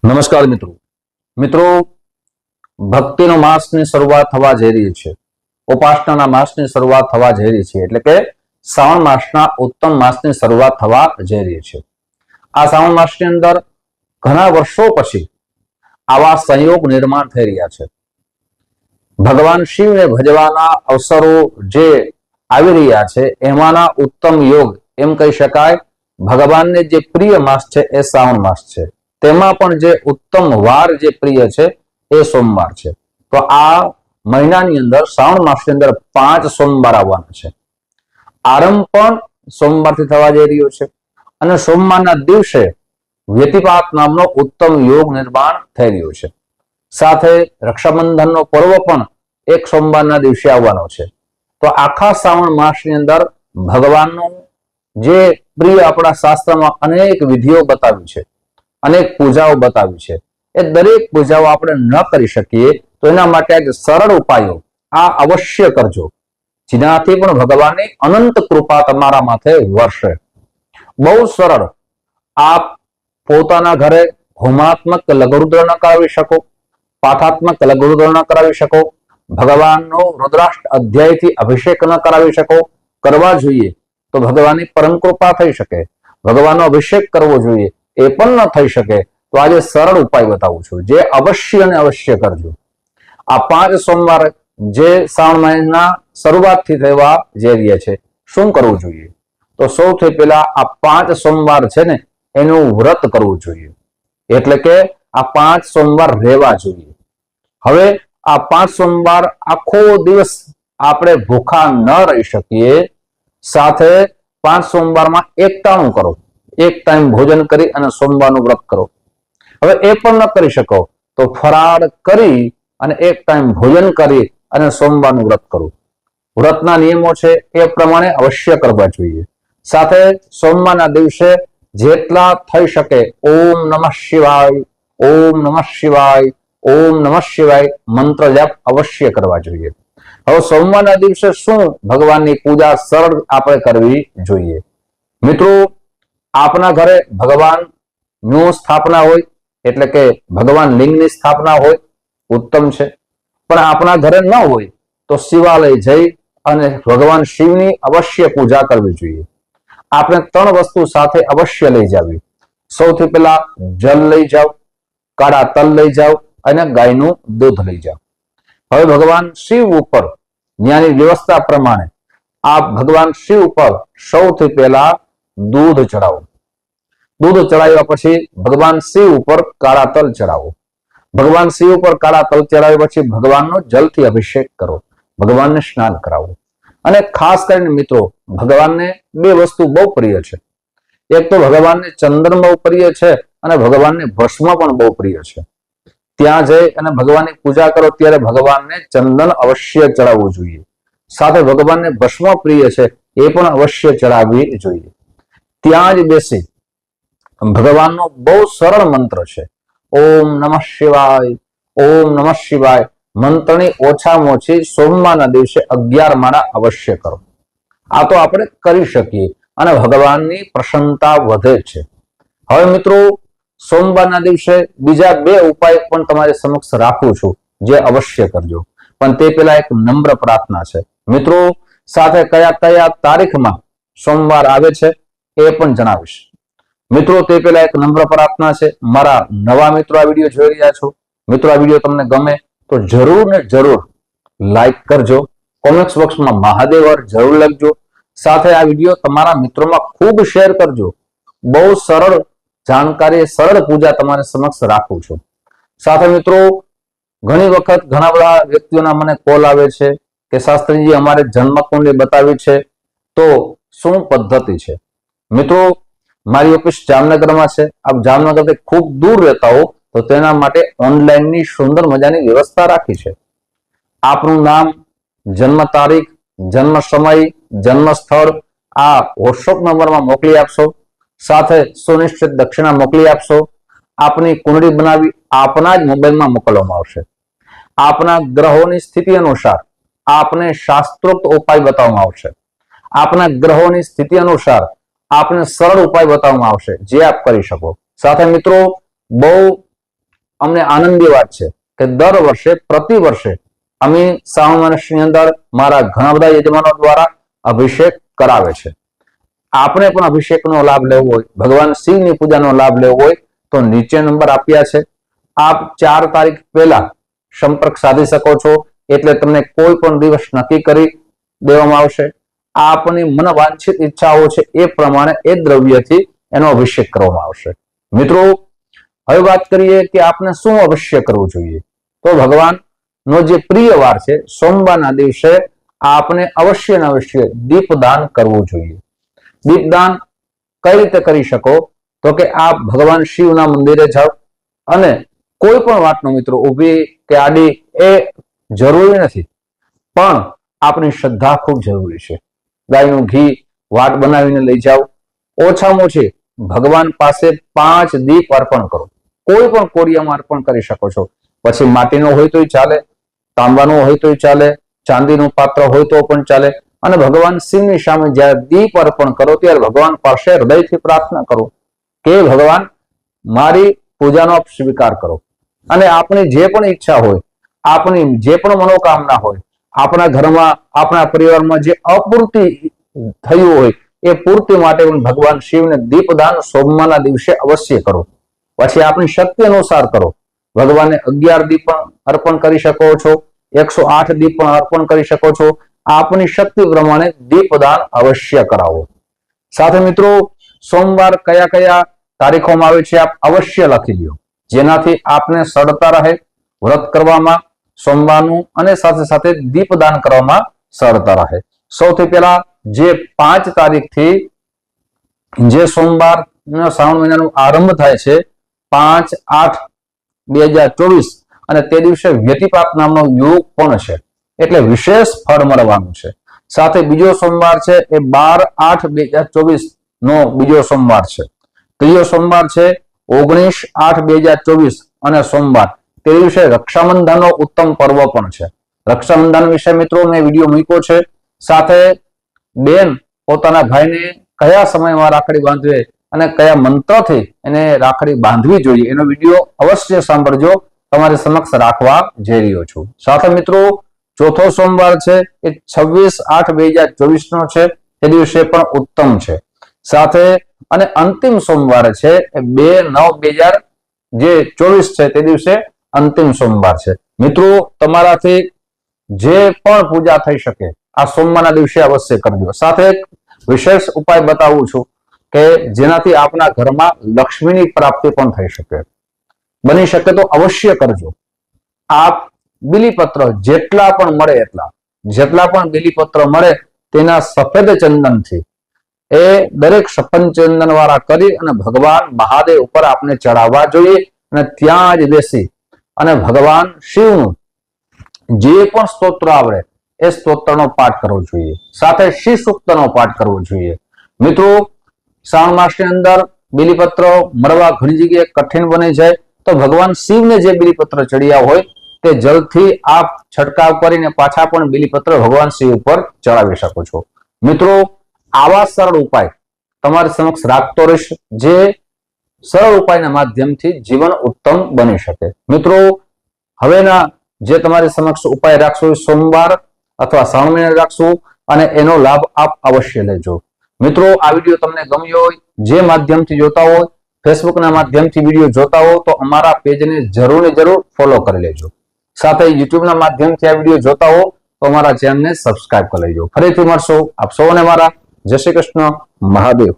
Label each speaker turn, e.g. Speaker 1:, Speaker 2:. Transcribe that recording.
Speaker 1: નમસ્કાર મિત્રો ભક્તિનો માસની શરૂઆત થવા જઈ રહી છે। ઉપાસનાના માસની શરૂઆત થવા જઈ રહી છે એટલે કે શ્રાવણ માસના ઉત્તમ માસની શરૂઆત થવા જઈ રહી છે। આ શ્રાવણ માસની અંદર ઘણા વર્ષો પછી આવા સંયોગ નિર્માણ થઈ રહ્યા છે। ભગવાન શિવને ભજવાના અવસરો જે આવી રહ્યા છે એમાંના ઉત્તમ યોગ એમ કહી શકાય। ભગવાનને જે પ્રિય માસ છે એ શ્રાવણ માસ છે, તેમાં પણ જે ઉત્તમ વાર જે પ્રિય છે એ સોમવાર છે। તો આ મહિનાની અંદર શ્રાવણ માસની અંદર 5 સોમવાર આવવાના છે। આરંભ પણ સોમવારથી થવા જઈ રહ્યો છે અને સોમવારના દિવસે વ્યતિપાત નામનો ઉત્તમ યોગ નિર્માણ થઈ રહ્યો છે। સાથે રક્ષાબંધનનો પર્વ પણ એક સોમવારના દિવસે આવવાનો છે। તો આખા શ્રાવણ માસની અંદર ભગવાનનું જે પ્રિય આપણા શાસ્ત્રમાં અનેક વિધિઓ બતાવી છે, અનેક પૂજાઓ બતાવી છે, એ દરેક પૂજાઓ આપણે ન કરી શકીએ તો એના માટે એક સરળ ઉપાયો આ અવશ્ય કરજો, જેનાથી પણ ભગવાનની અનંત કૃપા તમારા માથે વરસે। બહુ સરળ, આપ પોતાના ઘરે હોમાત્મક લઘુરુદ્ર ન કરાવી શકો, પાઠાત્મક લઘુરુદ્ર ન કરાવી શકો, ભગવાનનો રુદ્રાષ્ટ અધ્યાયથી અભિષેક ન કરાવી શકો, કરવા જોઈએ તો ભગવાનની પરમ કૃપા થઈ શકે। ભગવાનનો અભિષેક કરવો જોઈએ એ પણ ન થઈ શકે તો આજે સરળ ઉપાય બતાવું છું, જે અવશ્ય અને અવશ્ય કરજો। આ 5 સોમવાર જે શ્રાવણ મહિના શરૂઆતથી થવા જઈ રહ્યા છે, શું કરવું જોઈએ? તો સૌથી પહેલા આ 5 સોમવાર છે ને એનું વ્રત કરવું જોઈએ, એટલે કે આ 5 સોમવાર રહેવા જોઈએ। હવે આ 5 સોમવાર આખો દિવસ આપણે ભૂખા ન રહી શકીએ, સાથે 5 સોમવારમાં એક ટાણું કરો, એક ટાઈમ ભોજન કરી અને સોમવારનું વ્રત કરો। હવે એ પણ ન કરી શકો તો ફરાળ કરી અને એક ટાઈમ ભોજન કરી અને સોમવારનું વ્રત કરો। વ્રતના નિયમો છે એ પ્રમાણે અવશ્ય કરવા જોઈએ। સાથે સોમવારના દિવસે જેટલા થઈ શકે ઓમ નમઃ શિવાય, ઓમ નમઃ શિવાય, ઓમ નમઃ શિવાય મંત્ર જાપ અવશ્ય કરવા જોઈએ। હવે સોમવારના દિવસે શું ભગવાનની પૂજા સરળ આપણે કરવી જોઈએ? મિત્રો, આપના ઘરે ભગવાનનું સ્થાપના હોય એટલે કે ભગવાન લિંગની સ્થાપના હોય ઉત્તમ છે, પણ આપણા ઘરે ન હોય તો શિવાલય જઈ અને ભગવાન શિવની અવશ્ય પૂજા કરવી જોઈએ। આપણે 3 વસ્તુ સાથે અવશ્ય લઈ જવી। સૌથી પહેલા જલ લઈ જાઓ, કાળા તલ લઈ જાઓ અને ગાયનું દૂધ લઈ જાઓ। હવે ભગવાન શિવ ઉપર ત્યાંની વ્યવસ્થા પ્રમાણે આપ ભગવાન શિવ ઉપર સૌથી પહેલા દૂધ ચડાવો। દૂધ ચડાવ્યા પછી ભગવાન શિવ ઉપર કાળા તલ ચડાવો। ભગવાન શિવ ઉપર કાળા તલ ચડાવ્યા પછી ભગવાનનો જલથી અભિષેક કરો, ભગવાનને સ્નાન કરાવો। અને ખાસ કરીને મિત્રો, ભગવાનને 2 વસ્તુ બહુ પ્રિય છે। એક તો ભગવાનને ચંદન બહુ પ્રિય છે અને ભગવાનને ભસ્મ પણ બહુ પ્રિય છે। ત્યાં જઈ અને ભગવાનની પૂજા કરો ત્યારે ભગવાનને ચંદન અવશ્ય ચડાવવું જોઈએ, સાથે ભગવાનને ભસ્મ પ્રિય છે એ પણ અવશ્ય ચડાવવી જોઈએ। ત્યાં જ બેસી ભગવાનનો બહુ સરળ મંત્ર છે ઓમ નમઃ શિવાય, ઓમ નમઃ શિવાય મંત્રની ઓછામાં ઓછી સોમવારના દિવસે 11 માળા અવશ્ય કરો। આ તો આપણે કરી શકીએ અને ભગવાનની પ્રસન્નતા વધે છે। હવે મિત્રો, સોમવારના દિવસે બીજા 2 ઉપાય પણ તમારી સમક્ષ રાખું છું, જે અવશ્ય કરજો। પણ તે પહેલા એક નમ્ર પ્રાર્થના છે મિત્રો, સાથે કયા કયા તારીખમાં સોમવાર આવે છે એ પણ જણાવીશ। મિત્રો, તે પહેલા એક નમ્ર પ્રાર્થના છે, મારા નવા મિત્રો આ વિડીયો જોઈ રહ્યા છો, મિત્રો આ વિડીયો તમને ગમે તો જરૂર ને જરૂર લાઈક કરજો, કોમેન્ટ બોક્સમાં મહાદેવ જરૂર લખજો, સાથે આ વિડીયો તમારા મિત્રોમાં ખૂબ શેર કરજો। બહુ સરળ જાણકારી, સરળ પૂજા તમારી સમક્ષ રાખું છું। સાથે મિત્રો, ઘણી વખત ઘણા બધા વ્યક્તિઓના મને કોલ આવે છે કે શાસ્ત્રીજી અમારે જન્મકુંડલી બતાવી છે તો શું પદ્ધતિ છે? મિત્રો, મારી ઓફિસ જામનગરમાં છે, આપ જામનગરથી ખૂબ દૂર રહેતા હો તો તેના માટે ઓનલાઈનની સુંદર મજાની વ્યવસ્થા રાખી છે। આપનું નામ, જન્મ તારીખ, જન્મ સમય, જન્મ સ્થળ આ વોટ્સઅપ નંબરમાં મોકલી આપશો, સાથે સુનિશ્ચિત દક્ષિણા મોકલી આપશો। આપની કુંડળી બનાવી આપના જ મોબાઈલમાં મોકલવામાં આવશે। આપના ગ્રહોની સ્થિતિ અનુસાર આપને શાસ્ત્રોક્ત ઉપાય બતાવવામાં આવશે। આપના ગ્રહોની સ્થિતિ અનુસાર આપને સરળ ઉપાય બતાવવામાં આવશે જે આપ કરી શકો। સાથે મિત્રો, બહુ અમને આનંદની વાત છે કે દર વર્ષે પ્રતિ વર્ષે અમે શ્રાવણ માસની અંદર મારા ઘણા બધા યજમાનો દ્વારા અભિષેક કરાવે છે. આપણે પણ અભિષેકનો લાભ લેવો હોય, ભગવાન શિવની પૂજાનો લાભ લેવો હોય તો નીચે નંબર આપ્યા છે. આપ 4 તારીખ પહેલા સંપર્ક સાધી શકો છો, એટલે તમને કોઈ પણ દિવસ નક્કી કરી દેવામાં આવશે. આપની મનવાંછિત ઈચ્છાઓ છે એ પ્રમાણે એ દ્રવ્યથી એનો અભિષેક કરવામાં આવશે. મિત્રો, હવે વાત કરીએ કે આપને શું અવશ્ય કરવું જોઈએ. તો ભગવાનનો જે પ્રિય વાર છે સોમવારના દિવસે આપને અવશ્ય ને અવશ્ય દીપદાન કરવું જોઈએ. દીપદાન કઈ રીતે કરી શકો? તો કે આપ ભગવાન શિવના મંદિરે જાઓ અને કોઈ પણ વાતનો મિત્રો ઊભી કે આડી એ જરૂરી નથી, પણ આપની શ્રદ્ધા ખૂબ જરૂરી છે. ગાયનું ઘી વાટ બનાવીને લઈ જાઓ. ઓછામાં ઓછી ભગવાન પાસે 5 દીપ અર્પણ કરો. કોઈ પણ કોડિયામાં અર્પણ કરી શકો છો. પછી માટીનો હોય તોય ચાલે, તાંબાનો હોય તોય ચાલે, ચાંદીનું પાત્ર હોય તો પણ ચાલે. અને ભગવાન શિવની સામે જ્યારે દીપ અર્પણ કરો ત્યારે ભગવાન પાસે હૃદયથી પ્રાર્થના કરો કે ભગવાન મારી પૂજાનો આપ સ્વીકાર કરો, અને આપની જે પણ ઈચ્છા હોય, આપની જે પણ મનોકામના હોય, આપણા ઘરમાં આપણા પરિવારમાં જે અપૂર્તિ થયું હોય એ પૂર્તિ માટે ભગવાન શિવને દીપદાન સોમવારના દિવસે અવશ્ય કરો. પછી આપની શક્તિ અનુસાર કરો. ભગવાનને 11 દીપ પણ અર્પણ કરી શકો છો, 108 દીપ પણ અર્પણ કરી શકો છો. આપની શક્તિ પ્રમાણે દીપદાન અવશ્ય કરાવો. સાથે મિત્રો, સોમવાર કયા કયા તારીખોમાં આવે છે આપ અવશ્ય લખી લો, જેનાથી આપને સરળતા રહે વ્રત કરવામાં સોમવારનું, અને સાથે સાથે દીપદાન કરવામાં સરળતા રહે. સૌથી પહેલા જે 5 તારીખથી જે સોમવાર શ્રાવણ મહિનાનો આરંભ થાય છે 5/8/2024, અને તે દિવસે વ્યતિપાત નામનો યોગ પણ છે, એટલે વિશેષ ફળ મળવાનું છે. સાથે બીજો સોમવાર છે એ 12/8/2024 નો બીજો સોમવાર છે. ત્રીજો સોમવાર છે 19/8/2024 અને સોમવાર. તે દિવસે રક્ષાબંધનનો ઉત્તમ પર્વ પણ છે. રક્ષાબંધન વિશે મિત્રો મેં વિડીયો મૂક્યો છે. સાથે બેન પોતાના ભાઈને કયા સમયમાં રાખડી બાંધવે અને કયા મંત્રથી એને રાખડી બાંધવી જોઈએ એનો વિડીયો અવશ્ય સાંભળજો. તમારી સમક્ષ રાખવા જઈ રહ્યો છું. સાથે મિત્રો, ચોથો સોમવાર છે એ 26/8/2024 નો છે. તે દિવસે પણ ઉત્તમ છે. સાથે અને અંતિમ સોમવાર છે એ 2/9/2024 છે. તે દિવસે અંતિમ સોમવાર છે. મિત્રો, તમારાથી જે પણ પૂજા થઈ શકે આ સોમવારના દિવસે અવશ્ય કરજો. સાથે એક વિશેષ ઉપાય બતાવું છું કે જેનાથી આપના ઘરમાં લક્ષ્મીની પ્રાપ્તિ પણ થઈ શકે. બની શકે તો અવશ્ય કરજો. આપ બીલીપત્ર જેટલા પણ મળે જેટલા પણ બીલીપત્ર મળે તેના સફેદ ચંદનથી એ દરેક સફેદ ચંદન વાળા કરી અને ભગવાન મહાદેવ ઉપર આપને ચડાવવા જોઈએ, અને ત્યાં જ બેસી અને ભગવાન શિવનું જે પણ સ્તોત્ર આવડે એ સ્તોત્રનો પાઠ કરવો જોઈએ. સાથે શિવ સૂક્તનો પાઠ કરવો જોઈએ. મિત્રો, શ્રાવણ માસની અંદર બીલીપત્ર મળવા ઘણી જગ્યાએ કઠિન બની જાય, તો ભગવાન શિવને જે બીલીપત્ર ચડ્યા હોય તે જલથી આપ છંટકાવ કરીને પાછા પણ બીલીપત્ર ભગવાન શિવ ઉપર ચડાવી શકો છો. મિત્રો, આવા સરળ ઉપાય તમારી સમક્ષ રાખતો રહીશ, જે સરળ ઉપાયના માધ્યમથી જીવન ઉત્તમ બની શકે. મિત્રો, હવેના જે તમારી સમક્ષ ઉપાય રાખશો સોમવાર અથવા શ્રાવણ મહિને રાખશું, અને એનો લાભ આપ અવશ્ય લેજો. મિત્રો, આ વિડીયો તમને ગમ્યો હોય, જે માધ્યમથી જોતા હોય, ફેસબુકના માધ્યમથી વિડીયો જોતા હો તો અમારા પેજને જરૂર ને જરૂર ફોલો કરી લેજો. સાથે યુટ્યુબના માધ્યમથી આ વિડીયો જોતા હો તો અમારા ચેનલને સબસ્ક્રાઇબ કરી લેજો. ફરીથી મળશો. આપ સૌને મારા જય શ્રી કૃષ્ણ. મહાદેવ.